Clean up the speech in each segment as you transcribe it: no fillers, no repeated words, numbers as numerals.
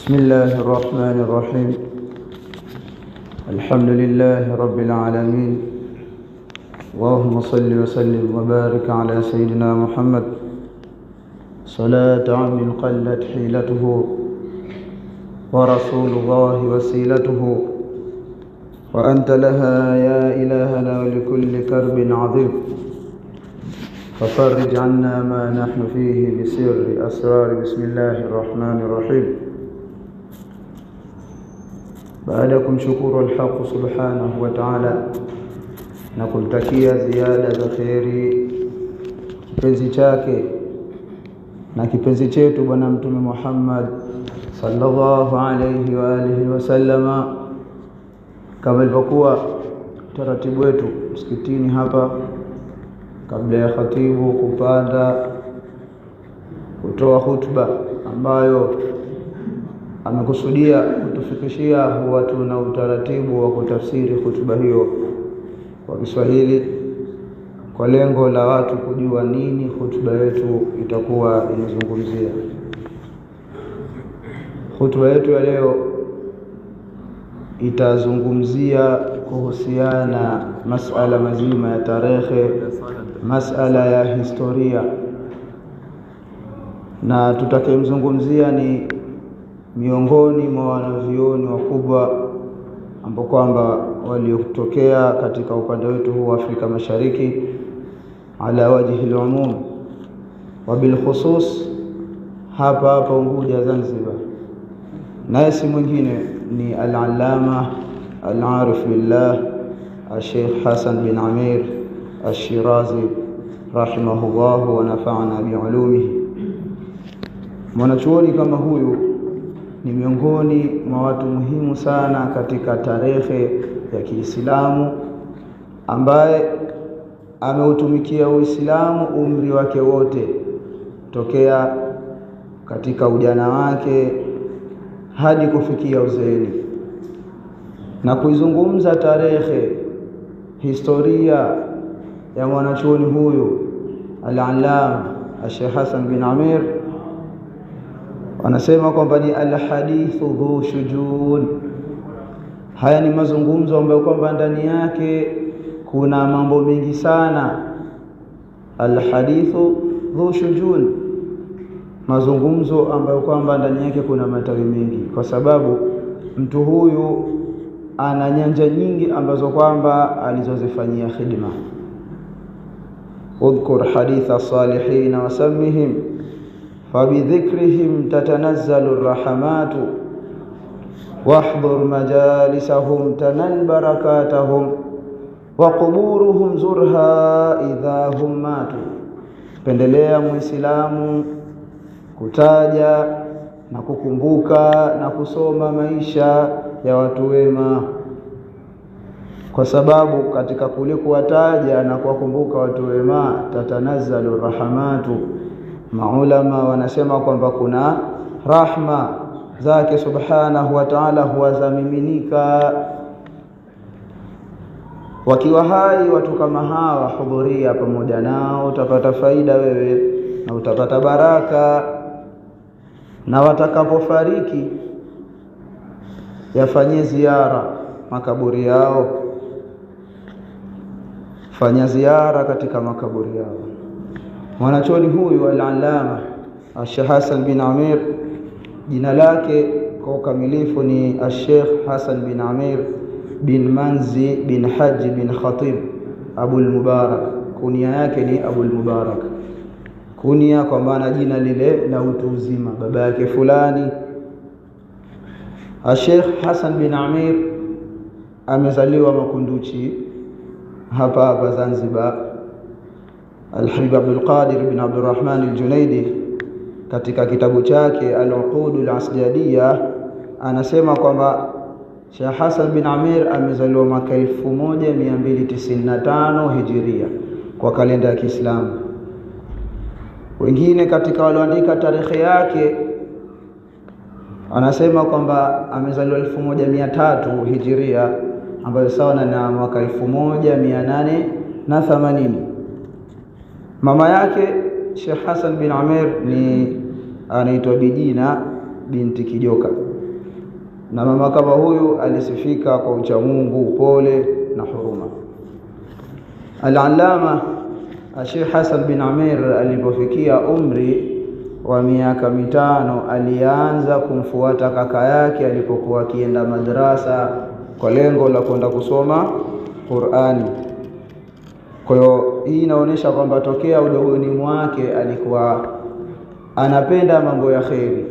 بسم الله الرحمن الرحيم. الحمد لله رب العالمين، اللهم صل وسلم وبارك على سيدنا محمد صلاة عبد قلت حيلته ورسول الله وسيلته، وأنت لها يا إلهنا ولكل كرب عظيم، ففرج عنا ما نحن فيه بسر أسرار. بسم الله الرحمن الرحيم. بعدكم شكر الحق سبحانه وتعالى نقول تكيا زيادة خيري kipenzi chake na kipenzi chetu bwana mtume Muhammad sallallahu alayhi wa alihi wasallama, kama ilivyokuwa taratibu wetu msikitini hapa, kabla ya khatibu kupanda kutoa hutuba ambayo amekusudia kutufikishia, huwa tuna utaratibu wa kutafsiri hutuba hiyo kwa Kiswahili kwa lengo la watu kujua nini hutuba yetu itakuwa inazungumzia. Hutuba yetu ya leo itazungumzia kuhusiana masala mazima ya tarehe, masala ya historia, na tutakayemzungumzia ni miongoni mwa wanavyuoni wakubwa ambao kwamba waliotokea katika upande wetu huu wa Afrika Mashariki ala wajhi al-umum wa bil khusus hapa Unguja Zanzibar, naye si mwingine ni al-allama al-arif billah al-Sheikh Hassan bin Amir al-Shirazi rahimahullah wa nafa'ana bi'ulumihi. Mwanachuoni kama huyu ni miongoni mwa watu muhimu sana katika tarehe ya Kiislamu, ambaye ameutumikia Uislamu umri wake wote tokea katika ujana wake hadi kufikia uzeeni. Na kuizungumza tarehe, historia ya mwanachuoni huyu al-allama Sheikh Hassan bin Amir, wanasema kwamba ni al-hadithu dhu shujun. Haya ni mazungumzo ambayo kwamba ndani yake kuna mambo mengi sana. Al-hadithu dhu shujun, mazungumzo ambayo kwamba ndani yake kuna matawi mengi, kwa sababu mtu huyu ana nyanja nyingi ambazo kwamba alizozifanyia khidma. Udhkur haditha salihin wa sammihim فبذكرهم تتنزل الرحمات واحضر مجالسهم تنل بركاتهم وقبورهم زرها إذا هم ماتوا. Pendelea muislamu kutaja na kukumbuka na kusoma maisha ya watu wema, kwa sababu katika kule kuwataja na kuwakumbuka watu wema tatanazzalu rahmatu, maulama wanasema kwamba kuna rahma zake subhanahu wa ta'ala huwa zamiminika. Wakiwa hai watu kama hawa, hudhuria pamoja nao, utapata faida wewe na utapata baraka. Na watakapofariki yafanye ziara makaburi yao, fanya ziara katika makaburi yao. Mwanachuoni huyu al-allama Sheikh Hassan bin Amir, jina lake kwa ukamilifu ni Sheikh Hassan bin Amir bin Manzi bin Haji bin Khatib Abu al-Mubarak. Kunia yake ni Abu al-Mubarak, kunia kwa maana jina lile la utu uzima, baba yake fulani. Sheikh Hassan bin Amir amezaliwa Makunduchi hapa Zanzibar. Al-Habib Abdul Qadir bin Abdul Rahman al-Junaidi katika kitabu chake Al-Uqud al-Asjadiyya anasema kwamba Sheikh Hassan bin Amir amezaliwa mwaka 1295 Hijiria kwa kalenda ya Kiislamu. Wengine katika walioandika tarehe yake anasema kwamba amezaliwa 1300 Hijiria, ambayo sawa na mwaka 1880. Mama yake Sheikh Hassan bin Amir ni anaitwa Bijina binti Kijoka. na mama kama huyu alisifika kwa uchamungu, upole na huruma. Al-Allama Sheikh Hassan bin Amir alipofikia umri wa miaka 5 alianza kumfuata kaka yake alipokuwa akienda madrasa kwa lengo la kwenda kusoma Qur'ani. Kwa hiyo hii inaonyesha kwamba tokea udogoni mwake alikuwa anapenda mambo ya khairi.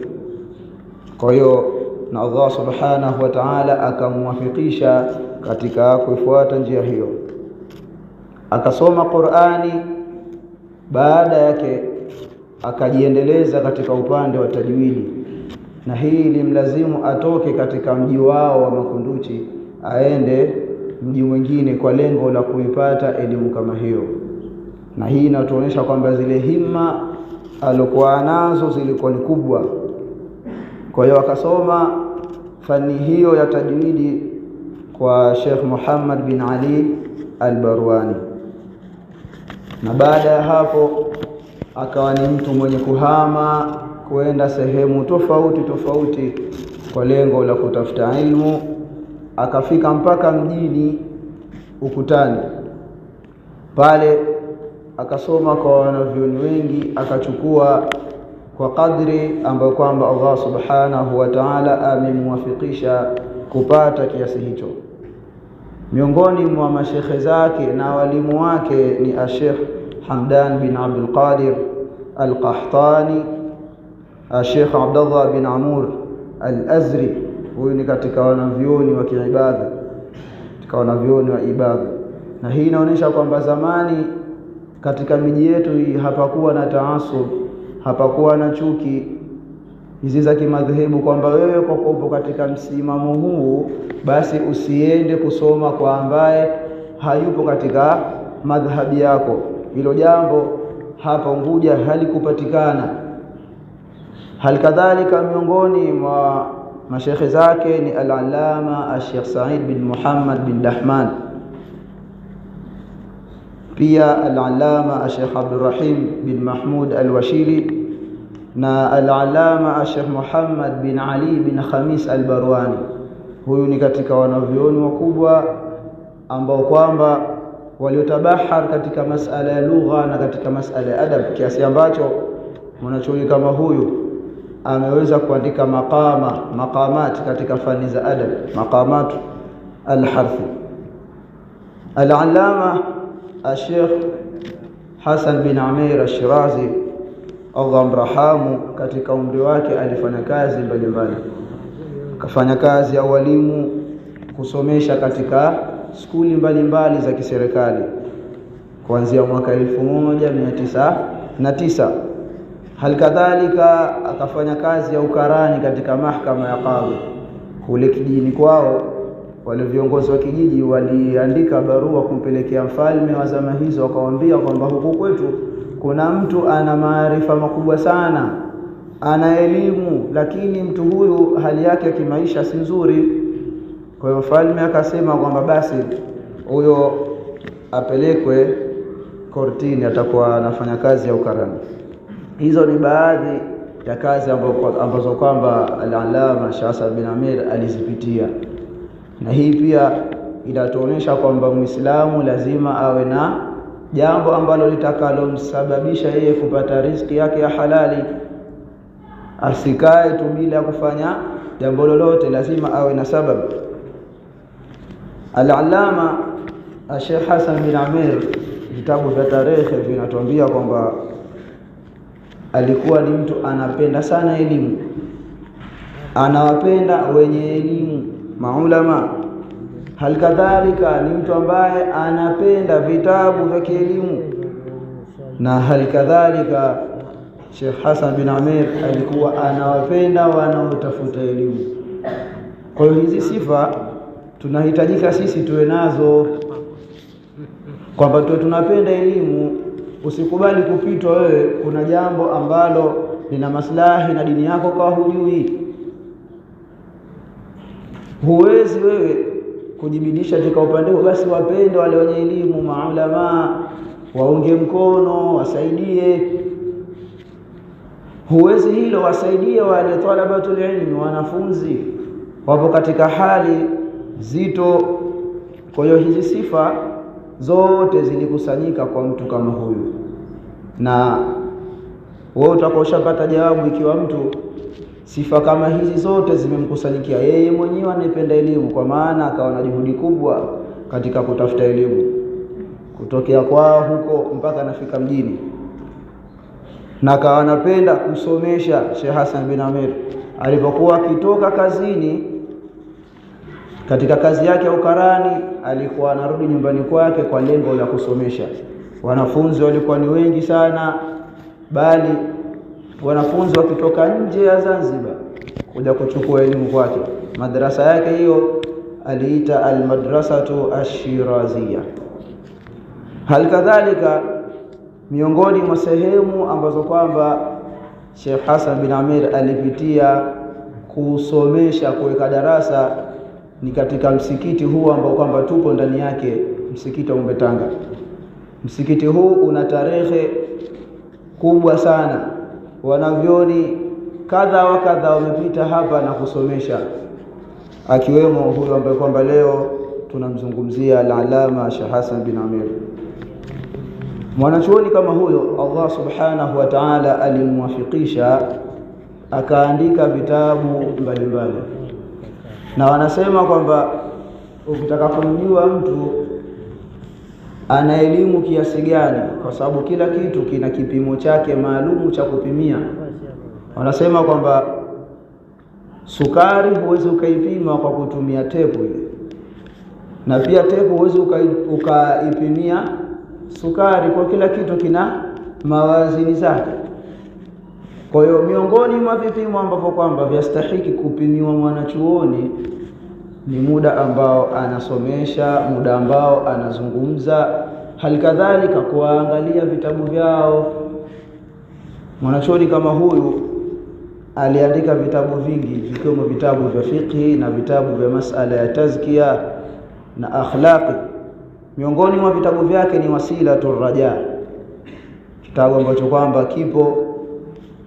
Kwa hiyo na Allah subhanahu wa ta'ala akamwafikisha katika kufuata njia hiyo, akasoma Qur'ani. Baada yake akajiendeleza katika upande wa tajwidi, na hii ilimlazimu atoke katika mji wao wa Makunduchi aende mji mwingine kwa lengo la kuipata elimu kama hiyo. Na hii inatuonyesha kwamba zile himma alikuwa nazo zilikuwa ni kubwa. Kwa hiyo akasoma fani hiyo ya tajwidi kwa Sheikh Muhammad bin Ali al-Barwani, na baada ya hapo akawa ni mtu mwenye kuhama kuenda sehemu tofauti tofauti kwa lengo la kutafuta ilmu. Akafika mpaka mjini Ukutani, pale akasoma kwa wanavyuoni wengi, akachukua kwa kadri ambayo kwamba Allah subhanahu wa ta'ala amemwafikisha kupata kiasi hicho. Miongoni mwa mashekhe zake na walimu wake ni Sheikh Hamdan bin Abdul Qadir al-Qahtani, Sheikh Abdullah bin Amur al-Azri. Huyu ni katika wanavyuoni wa kiibada, katika wanavyuoni wa ibada. Na hii inaonyesha kwamba zamani katika miji yetu hii hapakuwa na taasub, hapakuwa na chuki hizi za kimadhehebu, kwamba wewe kwa upo katika msimamo huu basi usiende kusoma kwa ambaye hayupo katika madhhabi yako. Hilo jambo hapa Unguja halikupatikana. Halikadhalika miongoni mwa mashekhe zake ni Al-Allama Sheikh Said bin Muhammad bin Dahman, pia Al-Allama Sheikh Abdurrahim bin Mahmud al-Washili, na Al-Allama Sheikh Muhammad bin Ali bin Khamis al-Barwani. Huyu ni katika wanavyuoni wakubwa ambao kwamba waliotabahar katika masala ya lugha na katika masala ya adab, kiasi ambacho mwanachuoni kama huyu ameweza kuandika maqamat katika fani za adab, maqamat al-harfi. Al-Allama Sheikh Hassan bin Amir al-Shirazi, Allah mrahamu, katika umri wake alifanya kazi mbalimbali. Akafanya kazi ya walimu, kusomesha katika skuli mbalimbali za kiserikali kuanzia mwaka 1909. Halikadhalika akafanya kazi ya ukarani katika mahakama ya kadhi. Kule kijijini kwao wale viongozi wa kijiji waliandika barua kumpelekea mfalme wa zama hizo, wakamwambia kwamba huku kwetu kuna mtu ana maarifa makubwa sana, ana elimu, lakini mtu huyu hali yake ya kimaisha si nzuri. Kwa hiyo mfalme akasema kwamba basi huyo apelekwe kortini, atakuwa anafanya kazi ya ukarani. Hizo ni baadhi ya kazi ambazo kwamba Al-Allama Sheikh Hassan bin Amir alizipitia, na hii pia inatuonyesha kwamba Muislamu lazima awe na jambo ambalo litakalomsababisha yeye kupata riziki yake ya halali. Asikae tu bila kufanya jambo lolote, lazima awe na sababu. Al-Allama Sheikh Hassan bin Amir, vitabu vya tarehe vinatuambia kwamba alikuwa ni mtu anapenda sana elimu, anawapenda wenye elimu, maulama. Halikadhalika ni mtu ambaye anapenda vitabu vya kielimu, na halikadhalika Sheikh Hassan bin Amir alikuwa anawapenda wanaotafuta elimu. Kwa hiyo hizi sifa tunahitajika sisi tuwe nazo, kwamba tunapenda elimu. Usikubali kupitwa wewe, kuna jambo ambalo lina maslahi na dini yako kwa hujui. Huwezi wewe kujibidisha katika upande huo, basi wapende wale wenye elimu, maulama, waunge mkono, wasaidie. Huwezi hilo, wasaidie wale talabatul ilmi, wanafunzi. wapo katika hali zito. Kwa hiyo hizi sifa zote zilikusanyika kwa mtu kama huyu, na wewe utakaoshapata jawabu ikiwa mtu sifa kama hizi zote zimemkusanyikia yeye mwenyewe, anapenda elimu, kwa maana akawa na juhudi kubwa katika kutafuta elimu kutokea kwao huko mpaka anafika mjini, na akawa anapenda kusomesha. Sheikh Hassan bin Amir alipokuwa akitoka kazini, katika kazi yake ya ukarani, alikuwa anarudi nyumbani kwake kwa lengo la kusomesha. Wanafunzi walikuwa ni wengi sana, bali wanafunzi wakitoka nje ya Zanzibar kuja kuchukua elimu kwake. Madrasa yake hiyo aliita al-Madrasatu ash-Shirazia. Halikadhalika, miongoni mwa sehemu ambazo kwamba Sheikh Hassan bin Amir alipitia kusomesha, kuweka darasa, ni katika msikiti huu ambao kwamba tupo ndani yake, msikiti wa Tanga. Msikiti huu una tarehe kubwa sana, wanavyoni kadha wa kadha wamepita hapa na kusomesha, akiwemo huyo ambaye kwamba leo tunamzungumzia al-Allama Sheikh Hassan bin Amir. Mwanachuoni kama huyo Allah subhanahu wa ta'ala alimwafikisha akaandika vitabu mbalimbali, na wanasema kwamba ukitaka kumjua mtu ana elimu kiasi gani, kwa sababu kila kitu kina kipimo chake maalumu cha kupimia. Wanasema kwamba sukari huwezi ukaipima kwa kutumia tepu ile, na pia tepu huwezi ukaipimia sukari, kwa kila kitu kina mawazini zake. Kwa hiyo miongoni mwa vipimo ambavyo kwamba vyastahiki kupimiwa mwanachuoni ni muda ambao anasomesha, muda ambao anazungumza, halikadhalika kuangalia vitabu vyao. Mwanachuoni kama huyu aliandika vitabu vingi, vikiwemo vitabu vya fiqh na vitabu vya masala ya tazkia na akhlaqi. Miongoni mwa vitabu vyake ni Wasilatur Raja, kitabu ambacho kwamba kipo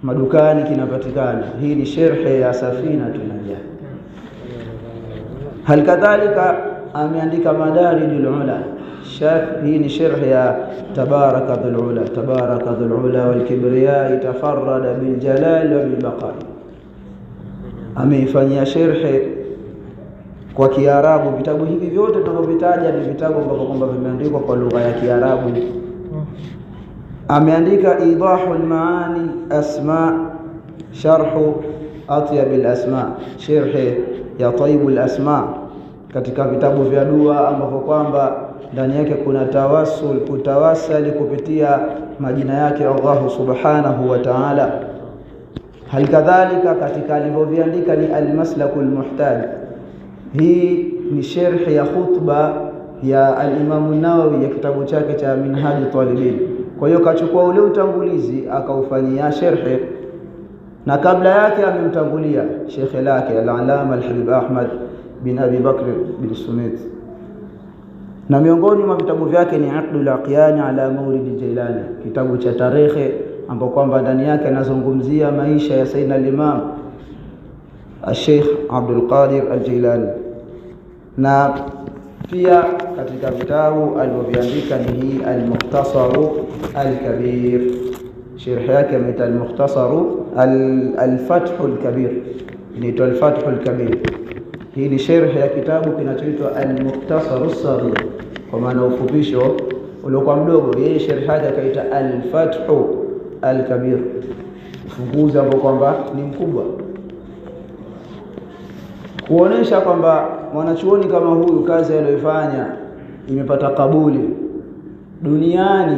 madukani kinapatikana. Hii ni sharhi ya Safinatun Najah. Halikadhalika ameandika Madarijul Ula, hii ni sharhi ya Tabaraka Dhul Ula. Tabaraka Dhul Ula wal Kibriya tafarrada bil jalal wa bil baqa. Ameifanyia sharhi kwa Kiarabu. Vitabu hivi vyote tunavyovitaja ni vitabu ambavyo kwamba vimeandikwa kwa lugha ya Kiarabu. Ameandika Idahul Maani Asma, Sharhu Atyabil Asma, sharhi ya Tayyibul Asma, katika vitabu vya dua ambavyo kwamba ndani yake kuna tawassul, kutawasali kupitia majina yake Allah subhanahu wa ta'ala. Halikadhalika katika alivyoviandika ni Al-Maslakul Muhtaj. Hii ni sharhi ya khutba ya al-Imam an-Nawawi ya kitabu chake cha Minhaj Talibin. Kwa hiyo kachukua ule utangulizi akaufanyia sharhi, na kabla yake amemtangulia shekhe lake al-Allama al-Habib Ahmad bin Abi Bakr bin Sumait. Na miongoni mwa vitabu vyake ni Aqdul Aqyani ala Mawlid al-Jailani, kitabu cha tarehe ambapo kwamba ndani yake anazungumzia maisha ya Sayyidina al-Imam al-Sheikh Abdul Qadir al-Jilani. Na pia katika vitabu alivyoandika ni hii al-Mukhtasaru al-Kabir, sharh yake ni al-Mukhtasaru al-Fathul Kabir, ni al-Fathul Kabir. Hii ni sharh ya kitabu kinachoitwa al-Mukhtasaru as-Saghir, kwa maana ufupisho uliokuwa mdogo. Yeye sharh yake akaita al-Fathu al-Kabir, ufunguzi ambao kwamba ni mkubwa, kuonesha kwamba mwanachuoni kama huyu kazi aliyofanya imepata kabuli duniani,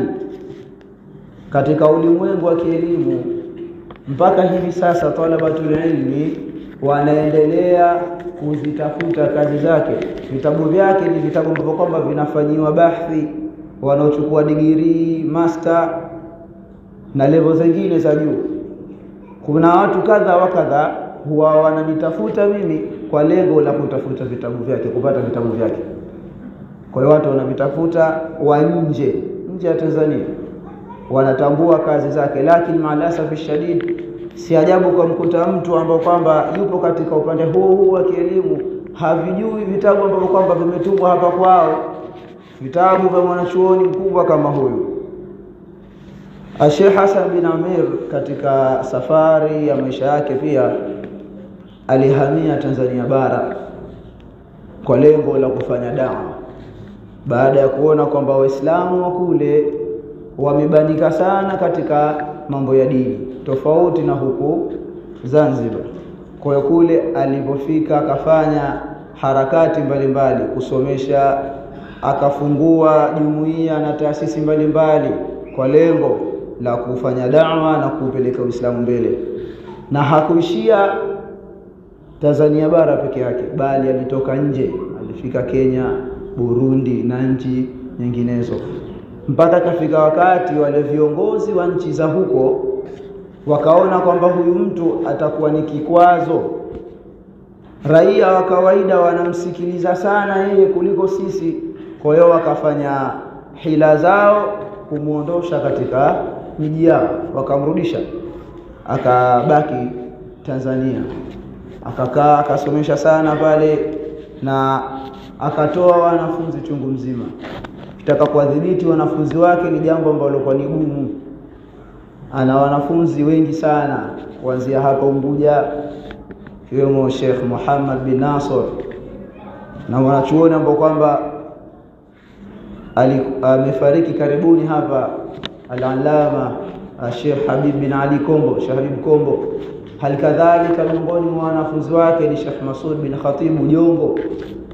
katika ulimwengu wa kielimu. Mpaka hivi sasa talabatul ilmi wanaendelea kuzitafuta kazi zake. Vitabu vyake ni vitabu ambavyo kwamba vinafanyiwa bahthi, wanaochukua degree, master na level zingine za juu. Kuna watu kadha wa kadha huwa wananitafuta mimi kwa lengo la kutafuta vitabu vyake, kupata vitabu vyake. Kwa hiyo watu wanavitafuta wa nje ya Tanzania, wanatambua kazi zake, lakini maalasaf shadid Si ajabu kwa mkuta mtu ambao kwamba yupo katika upande huu wa kielimu havijui vitabu ambavyo kwamba vimetungwa hapa kwao, vitabu vya mwanachuoni mkubwa kama huyu. Sheikh Hassan bin Amir katika safari ya maisha yake pia alihamia Tanzania bara kwa lengo la kufanya dawa, baada ya kuona kwamba Waislamu wa kule wamebandika sana katika mambo ya dini tofauti na huku Zanzibar. Kwa hiyo kule alipofika akafanya harakati mbalimbali kusomesha, akafungua jumuiya na taasisi mbalimbali kwa lengo la kufanya da'wa na kupeleka Uislamu mbele. Na hakuishia Tanzania bara peke yake, bali alitoka nje, alifika Kenya, Burundi na nchi nyinginezo, mpaka kafika wakati wale viongozi wa nchi za huko wakaona kwamba huyu mtu atakuwa ni kikwazo. Raia wa kawaida wanamsikiliza sana yeye kuliko sisi, kwa hiyo wakafanya hila zao kumuondosha katika miji yao, wakamrudisha akabaki Tanzania. Akakaa akasomesha sana pale na akatoa wanafunzi chungu mzima. Kitaka kuwadhibiti wanafunzi wake ni jambo ambalo kwa ni gumu. Ana wanafunzi wengi sana kuanzia hapa Unguja, kiwemo Sheikh Muhammad bin Nasr, na wanachuoni ambao kwamba amefariki karibuni hapa, al-Allama Sheikh Habib bin Ali Kombo, Sheikh Habib Kombo. Halikadhalika miongoni mwa wanafunzi wake ni Sheikh Masud bin Khatibu Jongo,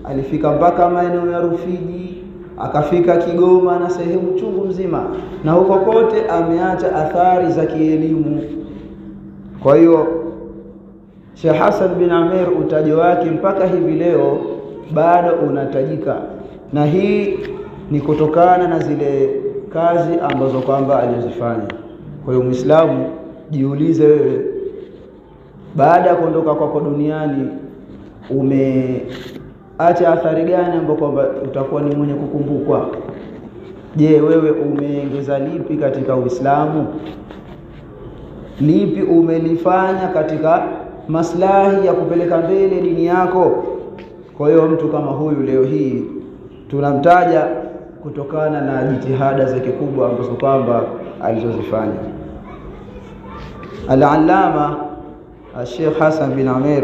alifika mpaka maeneo ya Rufiji, akafika Kigoma na sehemu chungu mzima, na huko kote ameacha athari za kielimu. Kwa hiyo Sheikh Hassan bin Amir utajo wake mpaka hivi leo bado unatajika, na hii ni kutokana na zile kazi ambazo kwamba alizifanya. Kwa hiyo Muislamu, jiulize wewe, baada ya kuondoka kwako duniani umeacha athari gani ambapo kwamba utakuwa ni mwenye kukumbukwa? Je, wewe umeongeza lipi katika Uislamu? Lipi umelifanya katika maslahi ya kupeleka mbele dini yako? Kwa hiyo mtu kama huyu leo hii tunamtaja kutokana na jitihada zake kubwa ambazo kwamba alizozifanya. Al-Allama Sheikh Hassan bin Amir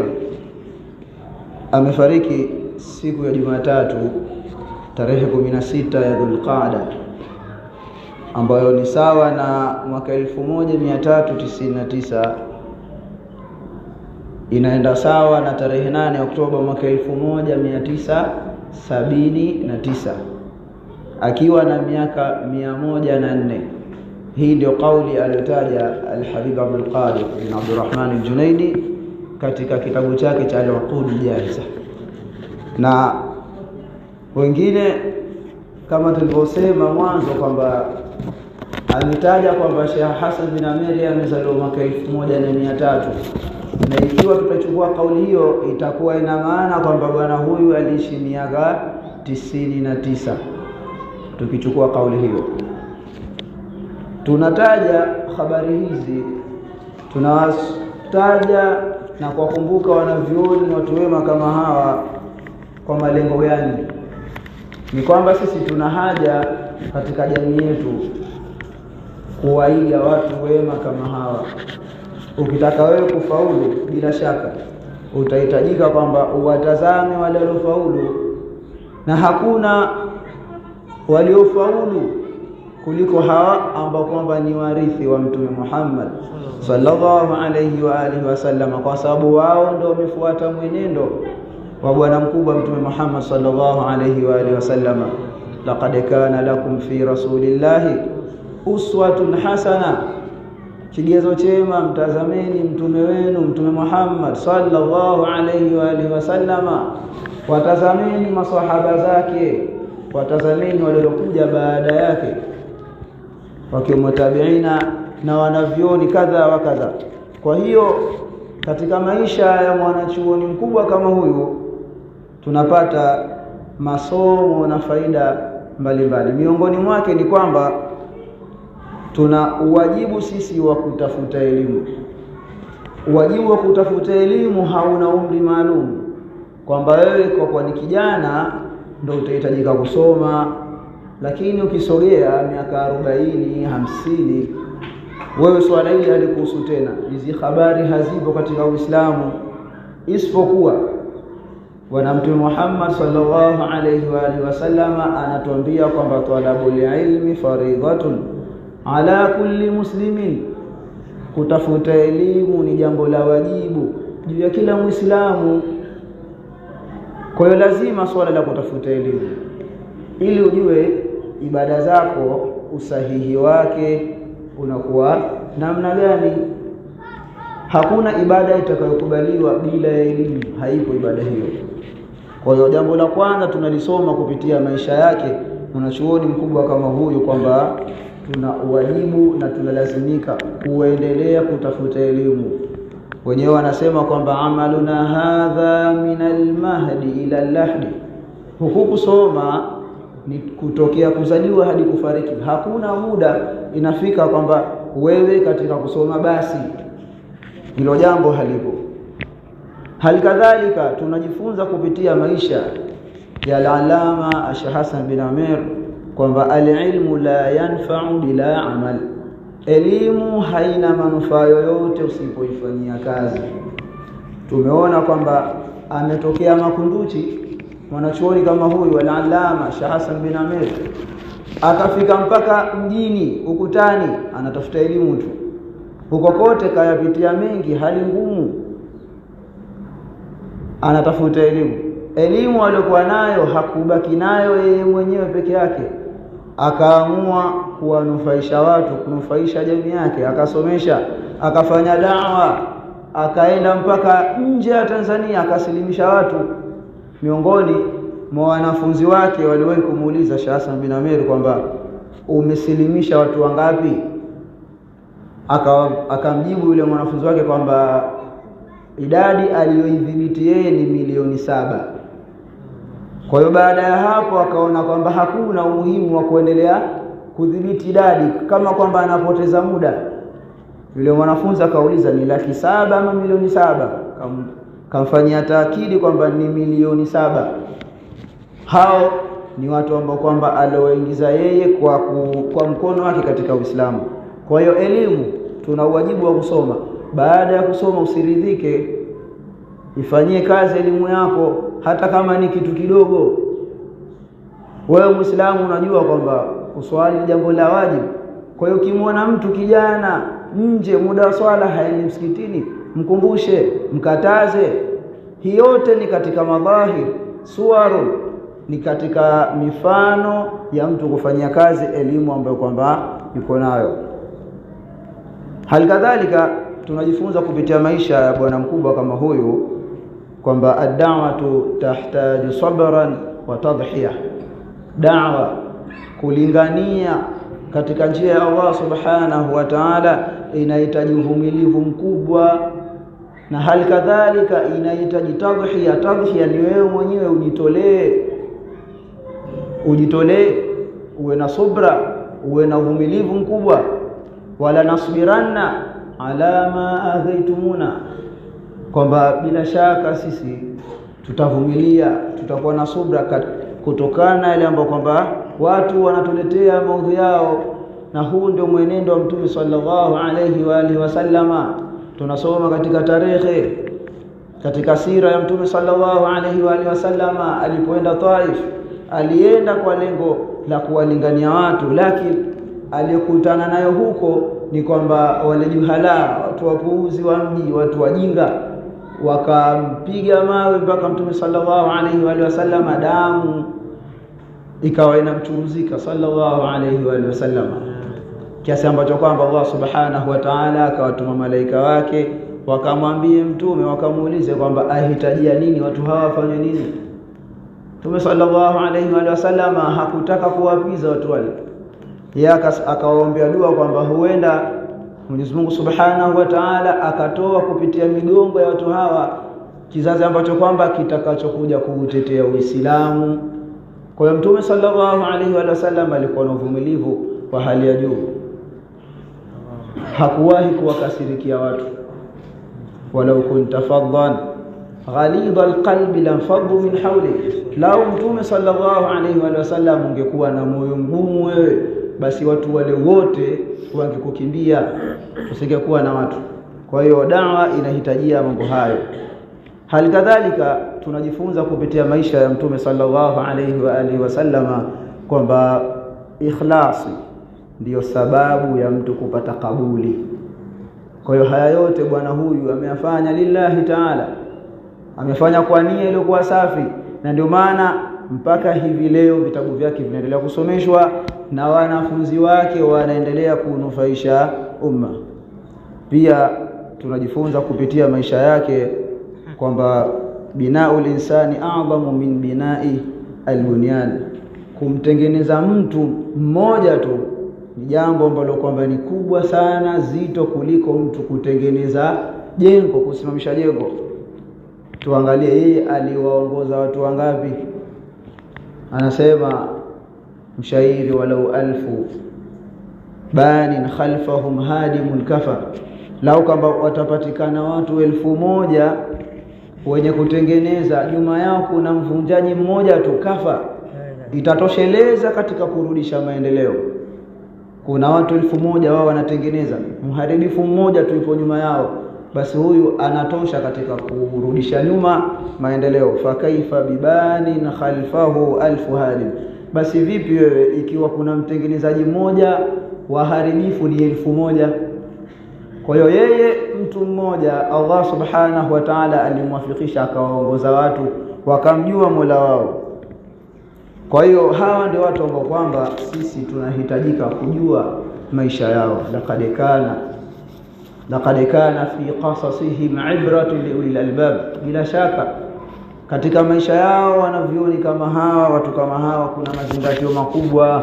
amefariki siku ya Jumatatu tarehe 16 ya Dhulqaada, ambayo ni sawa na mwaka 1399, inaenda sawa na tarehe 8 Oktoba mwaka 1979, akiwa na miaka 104. Hii ndio kauli aliyotaja Al-Habib Abdul Qadir bin Abdurrahman Al-Junaidi katika kitabu chake cha Al-Uqud Jahiza. Na wengine kama tulivyosema mwanzo kwamba alitaja kwamba Sheikh Hassan bin Amir amezaliwa mwaka 1300, na ikiwa tutachukua kauli hiyo itakuwa ina maana kwamba bwana huyu aliishi miaka 99. Tukichukua kauli hiyo, tunataja habari hizi, tunawataja na kuwakumbuka wanavyuoni watu wema kama hawa kwa malengo gani? Ni kwamba sisi tuna haja katika jamii yetu kuwaiga watu wema kama hawa. Ukitaka wewe kufaulu, bila shaka utahitajika kwamba uwatazame wale waliofaulu, na hakuna waliofaulu kuliko hawa ambao kwamba ni warithi wa Mtume Muhammad sallallahu alayhi wa alihi wasallam, kwa sababu wao ndio wamefuata mwenendo wa bwana mkubwa Mtume Muhammad sallallahu alayhi wa alihi wasallam. Laqad kana lakum fi rasulillahi uswatun hasana, kigezo chema, mtazameni mtume wenu Mtume Muhammad sallallahu alayhi wa alihi wasallam. Watazameni maswahaba zake, watazameni waliokuja baada yake wakiwemo tabiina na wanavyoni kadha wa kadha. Kwa hiyo katika maisha ya mwanachuoni mkubwa kama huyu tunapata masomo na faida mbalimbali. Miongoni mwake ni kwamba tuna uwajibu sisi wa kutafuta elimu. wajibu wa kutafuta elimu hauna umri maalum, kwamba wewe kwa kuwa ni kijana ndio utahitajika kusoma, lakini ukisogea miaka 40, 50, wewe swala hili halikuhusu tena. Hizi habari hazipo katika Uislamu, isipokuwa Bwana Mtume Muhammad sallallahu alayhi wa alihi wasallam anatuambia kwamba talabul ilmi faridhatun ala kulli muslimin, kutafuta elimu ni jambo la wajibu juu ya kila Muislamu. Kwa hiyo lazima swala la kutafuta elimu ili ujue ibada zako usahihi wake unakuwa namna gani. Hakuna ibada itakayokubaliwa bila elimu, haipo ibada hiyo. Kwa hiyo jambo la kwanza tunalisoma kupitia maisha yake mwanachuoni mkubwa kama huyu, kwamba tuna wajibu na tunalazimika kuendelea kutafuta elimu. Wenyewe wanasema kwamba amaluna hadha min almahdi ila lahdi, huku kusoma ni kutokea kuzaliwa hadi kufariki. Hakuna muda inafika kwamba wewe katika kusoma basi, hilo jambo halipo. Halikadhalika tunajifunza kupitia maisha ya al-Allama Sheikh Hassan bin Amir kwamba al-ilmu la yanfa'u bila amal, elimu haina manufaa yoyote usipoifanyia kazi. Tumeona kwamba ametokea Makunduchi mwanachuoni kama huyu al-Allama Sheikh Hassan bin Amir, akafika mpaka mjini ukutani, anatafuta elimu tu. Huko kote kayapitia mengi, hali ngumu, anatafuta elimu. Elimu aliyokuwa nayo hakubaki nayo yeye mwenyewe peke yake, akaamua kuwanufaisha watu, kunufaisha jamii yake, akasomesha, akafanya da'wa, akaenda mpaka nje ya Tanzania, akasilimisha watu. Miongoni mwa wanafunzi wake waliwahi kumuuliza Sheikh Hassan bin Amir kwamba umesilimisha watu wangapi? Akamjibu yule mwanafunzi wake kwamba idadi aliyoidhibiti yeye ni milioni 7. Kwa hiyo baada ya hapo akaona kwamba hakuna umuhimu wa kuendelea kudhibiti idadi, kama kwamba anapoteza muda. Yule mwanafunzi akauliza ni 700,000 ama milioni 7? Kamfanyia taakidi kwamba ni milioni 7. Hao ni watu ambao kwamba alioingiza yeye kwa mkono wake katika Uislamu. Kwa hiyo elimu tuna wajibu wa kusoma. Baada ya kusoma usiridhike, ifanyie kazi elimu yako, hata kama ni kitu kidogo. Wewe Muislamu unajua kwamba kuswali ni jambo la wajibu. Kwa hiyo ukimwona mtu kijana nje muda wa swala haendi msikitini, mkumbushe, mkataze. Hii yote ni katika madhahir, suwaru, ni katika mifano ya mtu kufanyia kazi elimu ambayo kwamba yuko nayo. Halikadhalika tunajifunza kupitia maisha ya bwana mkubwa kama huyu kwamba ad-da'watu tahtaju sabran wa tadhhiya. Da'wa, kulingania katika njia ya Allah subhanahu wa ta'ala, inahitaji uvumilivu mkubwa, na halikadhalika inahitaji tadhhiya. Tadhhiya ni wewe mwenyewe ujitolee, uwe na subra, uwe na uvumilivu mkubwa. Wala nasbiranna ala ma adhaitumuna, kwamba bila shaka sisi tutavumilia, tutakuwa na subra kutokana na ile ambayo kwamba watu wanatuletea maudhi yao. Na huu ndio mwenendo wa Mtume sallallahu alayhi wa alihi wasallama. Tunasoma katika tarehe, katika sira ya Mtume sallallahu alayhi wa alihi wasallama, alipoenda Taif, alienda kwa lengo la kuwalingania watu, lakini aliyokutana nayo huko ni kwamba wale juhala, watu wapuuzi wa mji, watu wajinga, wakampiga mawe mpaka Mtume sallallahu alayhi wa alihi wasallama damu ikawa inamchuruzika sallallahu alayhi wa alihi wasallama, kiasi ambacho kwamba Allah subhanahu wa ta'ala akawatuma malaika wake wakamwambie Mtume, wakamuulize kwamba ahitajia nini, watu hawa wafanye nini. Mtume sallallahu alayhi wa alihi wasallama hakutaka kuwapiza watu wale, yeye akawaombea dua kwamba huenda Mwenyezi Mungu subhanahu wa ta'ala akatoa kupitia migongo ya watu hawa kizazi ambacho kwamba kitakachokuja kuutetea Uislamu. Kwa hiyo Mtume sallallahu alayhi wa sallam alikuwa na uvumilivu wa hali ya juu, hakuwahi kuwakasirikia watu. walau kunta faddan ghalidha alqalbi lanfaddu min hawlik. Lau Mtume sallallahu alayhi wa sallam ungekuwa na moyo mgumu wewe, basi watu wale wote wangekukimbia, usingekuwa na watu. Kwa hiyo da'wa inahitajia mambo hayo. Hali kadhalika tunajifunza kupitia maisha ya Mtume sallallahu alayhi wa alihi wasallama kwamba ikhlasi ndiyo sababu ya mtu kupata kabuli. Kwa hiyo haya yote bwana huyu ameyafanya lillahi ta'ala, amefanya kwa nia iliyokuwa safi, na ndio maana mpaka hivi leo vitabu vyake vinaendelea kusomeshwa na wanafunzi wake wanaendelea kunufaisha umma. Pia tunajifunza kupitia maisha yake kwamba binaul insani a'zamu min bina'i albunyan, kumtengeneza mtu mmoja tu ni jambo ambalo kwamba ni kubwa sana, zito kuliko mtu kutengeneza jengo, kusimamisha jengo. Tuangalie yeye aliwaongoza watu wangapi. Anasema mshairi, walau alfu banin khalfahum hadimun kafa, lau kama watapatikana watu 1000 wenye kutengeneza, nyuma yao kuna mvunjaji mmoja tu, kafa, itatosheleza katika kurudisha maendeleo. Kuna watu 1000 wao wanatengeneza, mharibifu mmoja tu yupo nyuma yao, basi huyu anatosha katika kurudisha nyuma maendeleo. Fa kaifa bibanin khalfahu alfu hadim, basi vipi wewe ikiwa kuna mtengenezaji mmoja, waharibifu ni 1000? Kwa hiyo yeye mtu mmoja Allah subhanahu wa ta'ala alimwafikisha akawaongoza watu wakamjua Mola wao. Kwa hiyo hawa ndio watu ambao kwamba sisi tunahitajika kujua maisha yao. laqad kana fi qasasihim ibratun liulil albab, bila shaka katika maisha yao wanavioni kama hawa, watu kama hawa kuna mazingatio makubwa,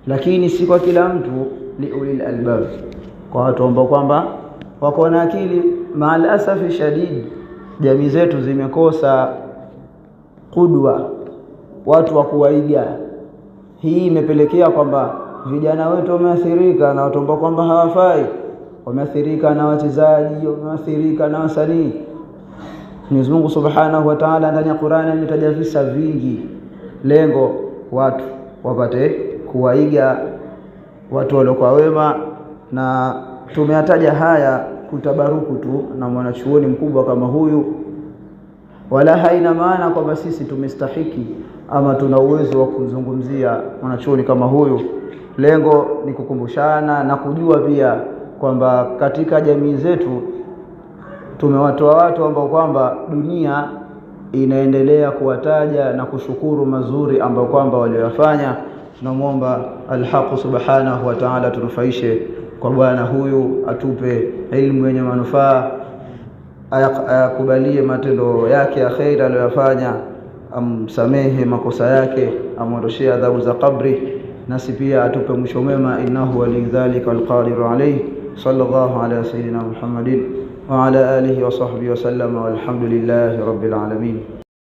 lakini si kwa kila mtu. Liulil albab, kwa watu ambao kwamba wako na akili. Maal asafi shadid, jamii zetu zimekosa qudwa, watu wa kuwaiga. Hii imepelekea kwamba vijana wetu wameathirika na watu ambao kwamba hawafai, wameathirika na wachezaji, wameathirika na wasanii. Mwenyezi Mungu Subhanahu wa Ta'ala ndani ya Qur'ani ametaja visa vingi, lengo watu wapate kuwaiga watu waliokuwa wema, na tumeyataja haya kutabaruku tu na mwanachuoni mkubwa kama huyu, wala haina maana kwamba sisi tumestahiki ama tuna uwezo wa kuzungumzia mwanachuoni kama huyu. Lengo ni kukumbushana na kujua pia kwamba katika jamii zetu tumewatoa watu ambao kwamba dunia inaendelea kuwataja na kushukuru mazuri ambao kwamba waliyofanya. Tunamuomba Al-Haq Subhanahu wa Ta'ala tunufaishe kwa bwana huyu, atupe elimu yenye manufaa, ayakubalie matendo yake ya khair aliyofanya, amsamehe makosa yake, amwondoshee adhabu za kabri, nasi pia atupe mwisho mwema. Innahu walidhalika alqadiru alayhi. Sallallahu ala sayyidina Muhammadin wa ala alihi wa sahbihi wa sallam, walhamdulillahi rabbil alamin.